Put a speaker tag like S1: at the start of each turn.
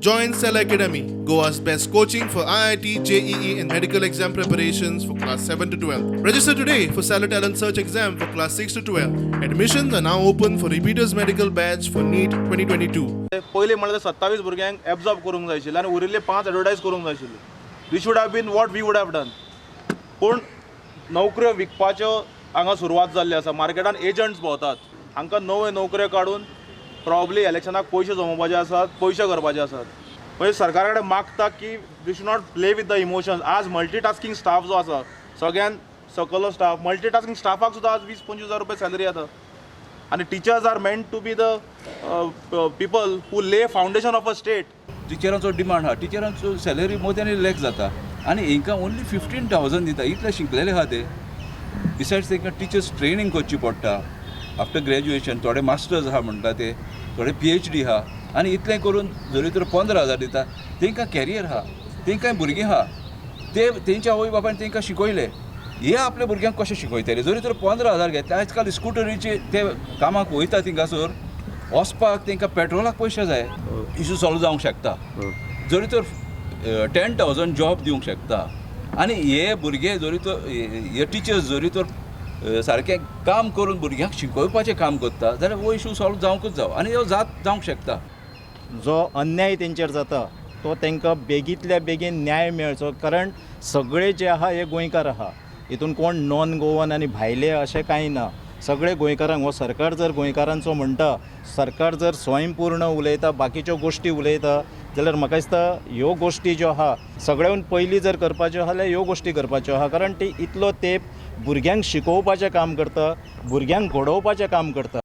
S1: Join Cell Academy, Goa's best coaching for IIT, JEE, and medical exam preparations for class 7 to 12. Register today for Cell Talent Search exam for class 6 to 12. Admissions are now open for repeaters medical batch for NEET 2022.
S2: पहिले म्हणल्यार 27 भुरग्यांक absorb करूंक जाय आशिल्ले आनी उरिल्ले 5 advertise करूंक जाय आशिल्ले. This would have been what we would have done. पूण नोकऱ्यो विकपाच्यो हांगा सुरवात जाल्ली आसा. मार्केटान एजंट्स भोंवतात. हांकां नव्यो नोकऱ्यो काडून प्रॉब्ली इलेक्शनाक पयशे जमोवपाचे आसात, पयशे करपाचे आसात. म्हणजे सरकारा कडेन मागता की we should not play with the emotions. आज मल्टीटास्किंग स्टाफ जो आसा सगळ्यान सकलो स्टाफ, मल्टीटास्किंग स्टाफाक सुद्दां आज 20-25 हजार रुपया सॅलरी येता. आणि teachers are meant to be the people who lay foundation of a state.
S3: टिचरांचो डिमांड आहा, टिचरांचो सॅलरी मोर दॅन लॅक जाता आनी हांकां ओन्ली 15,000 दिता. इतले शिकलेले आहा ते. बिसायड्स तांकां टिचर्स ट्रेनींग करची पडटा. आफ्टर ग्रॅज्युएशन थोडे मास्टर्स आहा म्हणटा ते, थोडे PhD आहा आनी इतलें करून जरी तर 15,000 दिता. तांकां कॅरियर आहा, तांकां भुरगीं आहा, ते तेंच्या आवय बापायन तांकां शिकयले. हे आपल्या भुरग्यांक कशें शिकयतले? जरी तर 15,000 घेतले. आयज काल स्कुटरीचे ते कामाक वयता थिंगासोर वचपाक तांकां पेट्रोलाक पयशे जाय. इशू सॉल्व जावंक शकता. जरी तर 10,000 जॉब दिवंक शकता. आनी हे भुरगे जरी तर हे टिचर्स जरी तर सारकें काम करून भुरग्यांक शिकोवपाचें काम करता जाल्यार हो इशू सॉल्व जावंकूच जावं आनी हो जावंक शकता.
S4: जो अन्याय तेंचेर जाता तो तांकां बेगींतल्या बेगीन न्याय मेळचो. कारण सगळे जे आहा हे गोंयकार आहा. हितून कोण नॉन गोवन आनी भायले अशें कांय ना. सगळे गोंयकारांक हो सरकार जर गोंयकारांचो म्हणटा, सरकार जर स्वयंपूर्ण उलयता, बाकीच्यो गोश्टी उलयता जाल्यार म्हाका दिसता ह्यो गोश्टी ज्यो आहा सगळ्यान पयलीं जर करपाच्यो आहा जाल्यार ह्यो गोश्टी करपाच्यो आहा. कारण ती इतलो तेंप भुरग्यांक शिकोवपाचें काम करता, भुरग्यांक घडोवपाचें काम करता.